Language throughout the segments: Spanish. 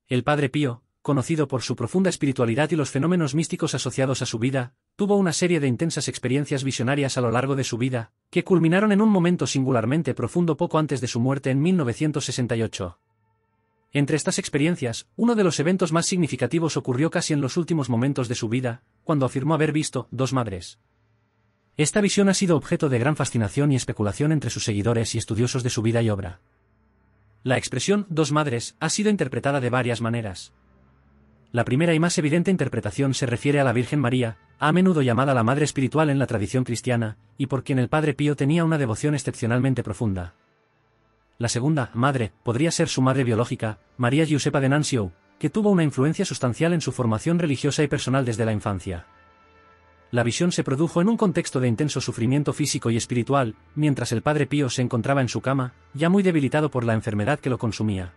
El Padre Pío, conocido por su profunda espiritualidad y los fenómenos místicos asociados a su vida, tuvo una serie de intensas experiencias visionarias a lo largo de su vida, que culminaron en un momento singularmente profundo poco antes de su muerte en 1968. Entre estas experiencias, uno de los eventos más significativos ocurrió casi en los últimos momentos de su vida, cuando afirmó haber visto dos madres. Esta visión ha sido objeto de gran fascinación y especulación entre sus seguidores y estudiosos de su vida y obra. La expresión dos madres ha sido interpretada de varias maneras. La primera y más evidente interpretación se refiere a la Virgen María, a menudo llamada la Madre Espiritual en la tradición cristiana, y por quien el Padre Pío tenía una devoción excepcionalmente profunda. La segunda, madre, podría ser su madre biológica, María Giuseppa de Nansio, que tuvo una influencia sustancial en su formación religiosa y personal desde la infancia. La visión se produjo en un contexto de intenso sufrimiento físico y espiritual, mientras el Padre Pío se encontraba en su cama, ya muy debilitado por la enfermedad que lo consumía.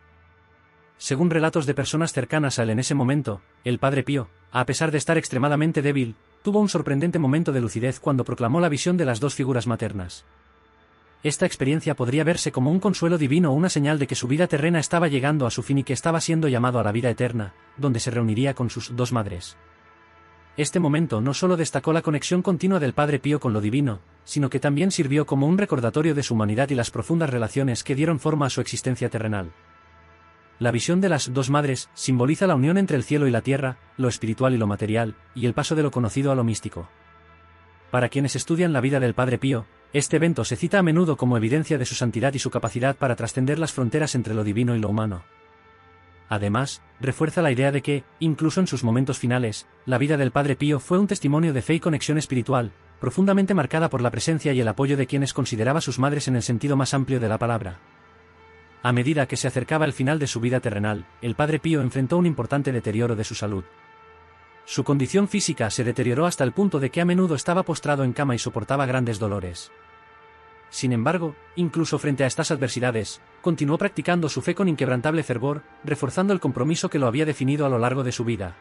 Según relatos de personas cercanas a él en ese momento, el Padre Pío, a pesar de estar extremadamente débil, tuvo un sorprendente momento de lucidez cuando proclamó la visión de las dos figuras maternas. Esta experiencia podría verse como un consuelo divino o una señal de que su vida terrena estaba llegando a su fin y que estaba siendo llamado a la vida eterna, donde se reuniría con sus dos madres. Este momento no solo destacó la conexión continua del Padre Pío con lo divino, sino que también sirvió como un recordatorio de su humanidad y las profundas relaciones que dieron forma a su existencia terrenal. La visión de las dos madres simboliza la unión entre el cielo y la tierra, lo espiritual y lo material, y el paso de lo conocido a lo místico. Para quienes estudian la vida del Padre Pío, este evento se cita a menudo como evidencia de su santidad y su capacidad para trascender las fronteras entre lo divino y lo humano. Además, refuerza la idea de que, incluso en sus momentos finales, la vida del Padre Pío fue un testimonio de fe y conexión espiritual, profundamente marcada por la presencia y el apoyo de quienes consideraba sus madres en el sentido más amplio de la palabra. A medida que se acercaba el final de su vida terrenal, el Padre Pío enfrentó un importante deterioro de su salud. Su condición física se deterioró hasta el punto de que a menudo estaba postrado en cama y soportaba grandes dolores. Sin embargo, incluso frente a estas adversidades, continuó practicando su fe con inquebrantable fervor, reforzando el compromiso que lo había definido a lo largo de su vida.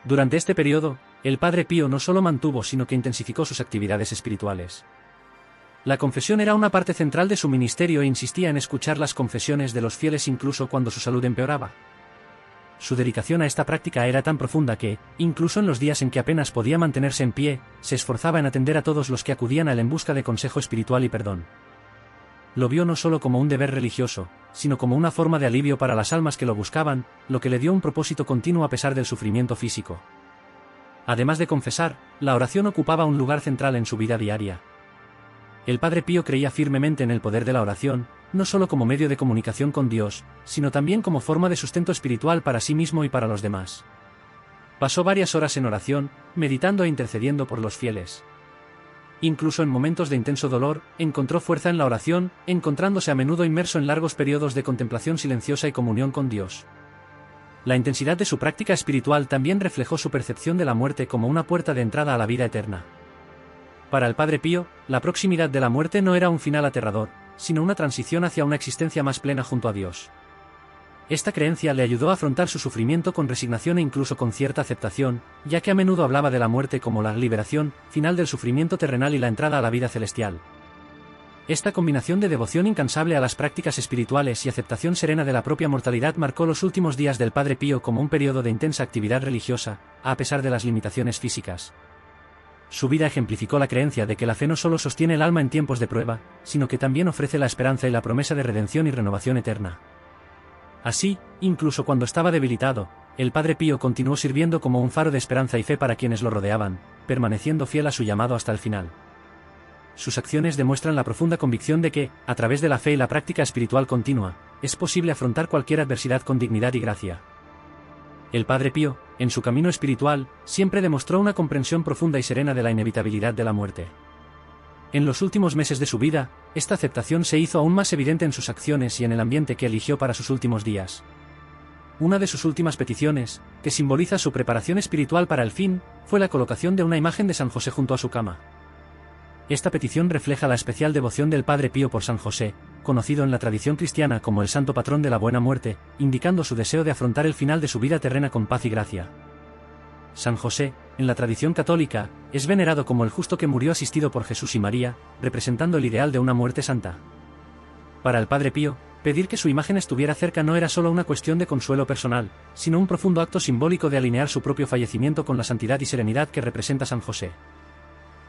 Durante este periodo, el Padre Pío no solo mantuvo sino que intensificó sus actividades espirituales. La confesión era una parte central de su ministerio e insistía en escuchar las confesiones de los fieles incluso cuando su salud empeoraba. Su dedicación a esta práctica era tan profunda que, incluso en los días en que apenas podía mantenerse en pie, se esforzaba en atender a todos los que acudían a él en busca de consejo espiritual y perdón. Lo vio no solo como un deber religioso, sino como una forma de alivio para las almas que lo buscaban, lo que le dio un propósito continuo a pesar del sufrimiento físico. Además de confesar, la oración ocupaba un lugar central en su vida diaria. El Padre Pío creía firmemente en el poder de la oración, no solo como medio de comunicación con Dios, sino también como forma de sustento espiritual para sí mismo y para los demás. Pasó varias horas en oración, meditando e intercediendo por los fieles. Incluso en momentos de intenso dolor, encontró fuerza en la oración, encontrándose a menudo inmerso en largos periodos de contemplación silenciosa y comunión con Dios. La intensidad de su práctica espiritual también reflejó su percepción de la muerte como una puerta de entrada a la vida eterna. Para el Padre Pío, la proximidad de la muerte no era un final aterrador, sino una transición hacia una existencia más plena junto a Dios. Esta creencia le ayudó a afrontar su sufrimiento con resignación e incluso con cierta aceptación, ya que a menudo hablaba de la muerte como la liberación final del sufrimiento terrenal y la entrada a la vida celestial. Esta combinación de devoción incansable a las prácticas espirituales y aceptación serena de la propia mortalidad marcó los últimos días del Padre Pío como un periodo de intensa actividad religiosa, a pesar de las limitaciones físicas. Su vida ejemplificó la creencia de que la fe no solo sostiene el alma en tiempos de prueba, sino que también ofrece la esperanza y la promesa de redención y renovación eterna. Así, incluso cuando estaba debilitado, el Padre Pío continuó sirviendo como un faro de esperanza y fe para quienes lo rodeaban, permaneciendo fiel a su llamado hasta el final. Sus acciones demuestran la profunda convicción de que, a través de la fe y la práctica espiritual continua, es posible afrontar cualquier adversidad con dignidad y gracia. El Padre Pío, en su camino espiritual, siempre demostró una comprensión profunda y serena de la inevitabilidad de la muerte. En los últimos meses de su vida, esta aceptación se hizo aún más evidente en sus acciones y en el ambiente que eligió para sus últimos días. Una de sus últimas peticiones, que simboliza su preparación espiritual para el fin, fue la colocación de una imagen de San José junto a su cama. Esta petición refleja la especial devoción del Padre Pío por San José, conocido en la tradición cristiana como el santo patrón de la buena muerte, indicando su deseo de afrontar el final de su vida terrena con paz y gracia. San José, en la tradición católica, es venerado como el justo que murió asistido por Jesús y María, representando el ideal de una muerte santa. Para el Padre Pío, Pedir que su imagen estuviera cerca no era solo una cuestión de consuelo personal, sino un profundo acto simbólico de alinear su propio fallecimiento con la santidad y serenidad que representa San José.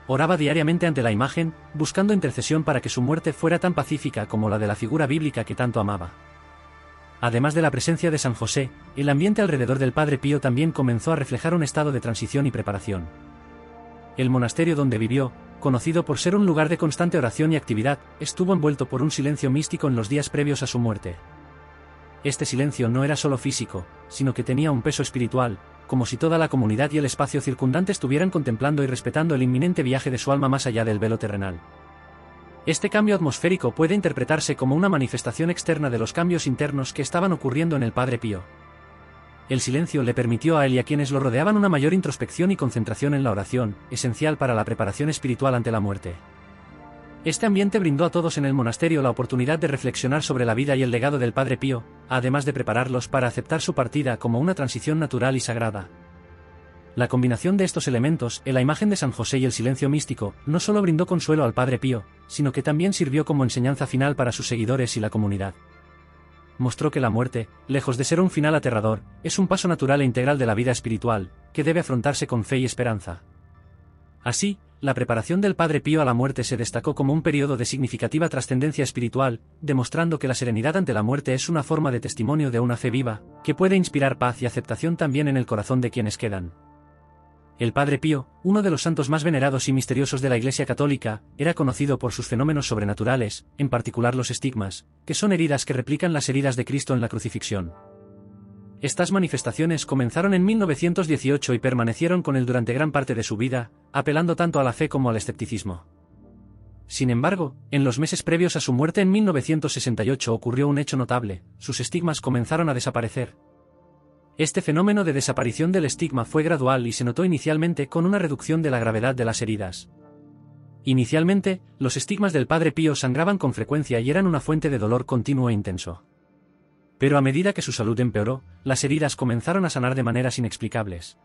Oraba diariamente ante la imagen, buscando intercesión para que su muerte fuera tan pacífica como la de la figura bíblica que tanto amaba. Además de la presencia de San José, el ambiente alrededor del Padre Pío también comenzó a reflejar un estado de transición y preparación. El monasterio donde vivió, conocido por ser un lugar de constante oración y actividad, estuvo envuelto por un silencio místico en los días previos a su muerte. Este silencio no era solo físico, sino que tenía un peso espiritual, como si toda la comunidad y el espacio circundante estuvieran contemplando y respetando el inminente viaje de su alma más allá del velo terrenal. Este cambio atmosférico puede interpretarse como una manifestación externa de los cambios internos que estaban ocurriendo en el Padre Pío. El silencio le permitió a él y a quienes lo rodeaban una mayor introspección y concentración en la oración, esencial para la preparación espiritual ante la muerte. Este ambiente brindó a todos en el monasterio la oportunidad de reflexionar sobre la vida y el legado del Padre Pío, además de prepararlos para aceptar su partida como una transición natural y sagrada. La combinación de estos elementos, la imagen de San José y el silencio místico, no solo brindó consuelo al Padre Pío, sino que también sirvió como enseñanza final para sus seguidores y la comunidad. Mostró que la muerte, lejos de ser un final aterrador, es un paso natural e integral de la vida espiritual, que debe afrontarse con fe y esperanza. Así, la preparación del Padre Pío a la muerte se destacó como un periodo de significativa trascendencia espiritual, demostrando que la serenidad ante la muerte es una forma de testimonio de una fe viva, que puede inspirar paz y aceptación también en el corazón de quienes quedan. El Padre Pío, uno de los santos más venerados y misteriosos de la Iglesia Católica, era conocido por sus fenómenos sobrenaturales, en particular los estigmas, que son heridas que replican las heridas de Cristo en la crucifixión. Estas manifestaciones comenzaron en 1918 y permanecieron con él durante gran parte de su vida, apelando tanto a la fe como al escepticismo. Sin embargo, en los meses previos a su muerte en 1968 ocurrió un hecho notable: sus estigmas comenzaron a desaparecer. Este fenómeno de desaparición del estigma fue gradual y se notó inicialmente con una reducción de la gravedad de las heridas. Inicialmente, los estigmas del Padre Pío sangraban con frecuencia y eran una fuente de dolor continuo e intenso. Pero a medida que su salud empeoró, las heridas comenzaron a sanar de maneras inexplicables.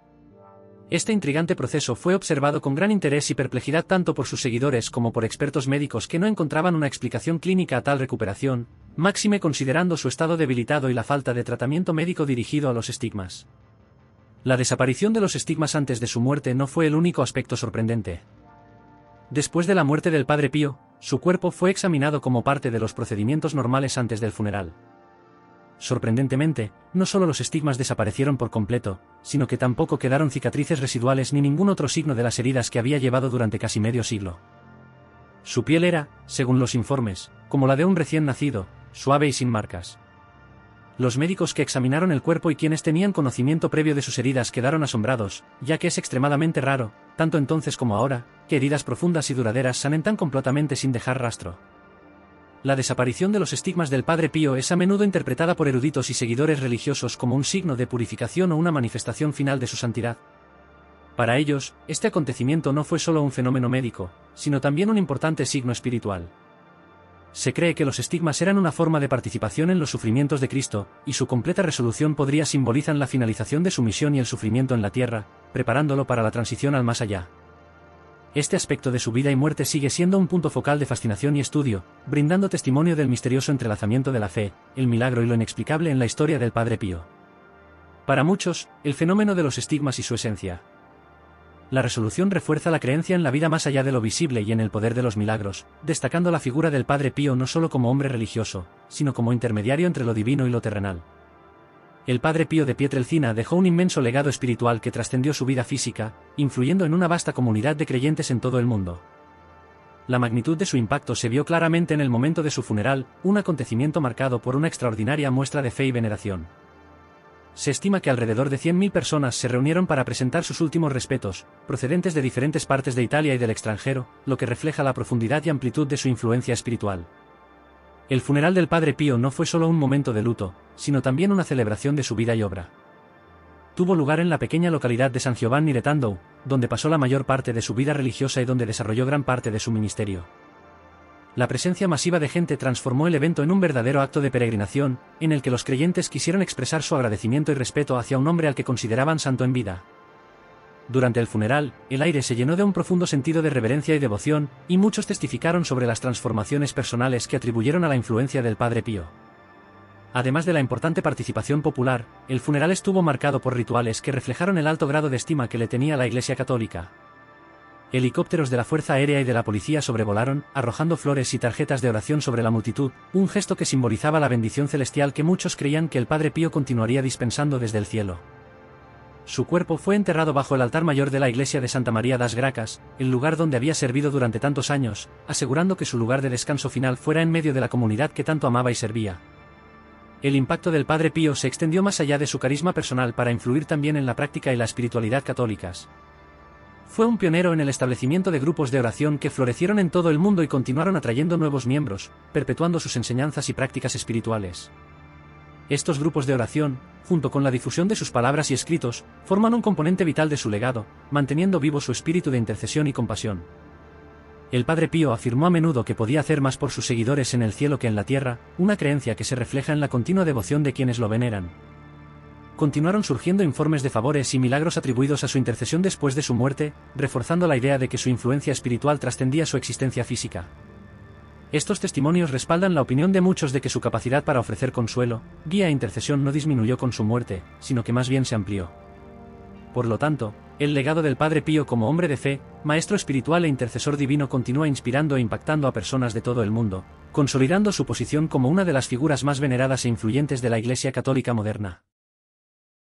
Este intrigante proceso fue observado con gran interés y perplejidad tanto por sus seguidores como por expertos médicos que no encontraban una explicación clínica a tal recuperación, máxime considerando su estado debilitado y la falta de tratamiento médico dirigido a los estigmas. La desaparición de los estigmas antes de su muerte no fue el único aspecto sorprendente. Después de la muerte del Padre Pío, su cuerpo fue examinado como parte de los procedimientos normales antes del funeral. Sorprendentemente, no solo los estigmas desaparecieron por completo, sino que tampoco quedaron cicatrices residuales ni ningún otro signo de las heridas que había llevado durante casi medio siglo. Su piel era, según los informes, como la de un recién nacido, suave y sin marcas. Los médicos que examinaron el cuerpo y quienes tenían conocimiento previo de sus heridas quedaron asombrados, ya que es extremadamente raro, tanto entonces como ahora, que heridas profundas y duraderas sanen tan completamente sin dejar rastro. La desaparición de los estigmas del Padre Pío es a menudo interpretada por eruditos y seguidores religiosos como un signo de purificación o una manifestación final de su santidad. Para ellos, este acontecimiento no fue solo un fenómeno médico, sino también un importante signo espiritual. Se cree que los estigmas eran una forma de participación en los sufrimientos de Cristo, y su completa resolución podría simbolizar la finalización de su misión y el sufrimiento en la tierra, preparándolo para la transición al más allá. Este aspecto de su vida y muerte sigue siendo un punto focal de fascinación y estudio, brindando testimonio del misterioso entrelazamiento de la fe, el milagro y lo inexplicable en la historia del Padre Pío. Para muchos, el fenómeno de los estigmas y su esencia. La resolución refuerza la creencia en la vida más allá de lo visible y en el poder de los milagros, destacando la figura del Padre Pío no solo como hombre religioso, sino como intermediario entre lo divino y lo terrenal. El Padre Pío de Pietrelcina dejó un inmenso legado espiritual que trascendió su vida física, influyendo en una vasta comunidad de creyentes en todo el mundo. La magnitud de su impacto se vio claramente en el momento de su funeral, un acontecimiento marcado por una extraordinaria muestra de fe y veneración. Se estima que alrededor de 100.000 personas se reunieron para presentar sus últimos respetos, procedentes de diferentes partes de Italia y del extranjero, lo que refleja la profundidad y amplitud de su influencia espiritual. El funeral del Padre Pío no fue solo un momento de luto, sino también una celebración de su vida y obra. Tuvo lugar en la pequeña localidad de San Giovanni Retando, donde pasó la mayor parte de su vida religiosa y donde desarrolló gran parte de su ministerio. La presencia masiva de gente transformó el evento en un verdadero acto de peregrinación, en el que los creyentes quisieron expresar su agradecimiento y respeto hacia un hombre al que consideraban santo en vida. Durante el funeral, el aire se llenó de un profundo sentido de reverencia y devoción, y muchos testificaron sobre las transformaciones personales que atribuyeron a la influencia del Padre Pío. Además de la importante participación popular, el funeral estuvo marcado por rituales que reflejaron el alto grado de estima que le tenía la Iglesia Católica. Helicópteros de la Fuerza Aérea y de la Policía sobrevolaron, arrojando flores y tarjetas de oración sobre la multitud, un gesto que simbolizaba la bendición celestial que muchos creían que el Padre Pío continuaría dispensando desde el cielo. Su cuerpo fue enterrado bajo el altar mayor de la iglesia de Santa María das Gracas, el lugar donde había servido durante tantos años, asegurando que su lugar de descanso final fuera en medio de la comunidad que tanto amaba y servía. El impacto del Padre Pío se extendió más allá de su carisma personal para influir también en la práctica y la espiritualidad católicas. Fue un pionero en el establecimiento de grupos de oración que florecieron en todo el mundo y continuaron atrayendo nuevos miembros, perpetuando sus enseñanzas y prácticas espirituales. Estos grupos de oración, junto con la difusión de sus palabras y escritos, forman un componente vital de su legado, manteniendo vivo su espíritu de intercesión y compasión. El Padre Pío afirmó a menudo que podía hacer más por sus seguidores en el cielo que en la tierra, una creencia que se refleja en la continua devoción de quienes lo veneran. Continuaron surgiendo informes de favores y milagros atribuidos a su intercesión después de su muerte, reforzando la idea de que su influencia espiritual trascendía su existencia física. Estos testimonios respaldan la opinión de muchos de que su capacidad para ofrecer consuelo, guía e intercesión no disminuyó con su muerte, sino que más bien se amplió. Por lo tanto, el legado del Padre Pío como hombre de fe, maestro espiritual e intercesor divino continúa inspirando e impactando a personas de todo el mundo, consolidando su posición como una de las figuras más veneradas e influyentes de la Iglesia Católica moderna.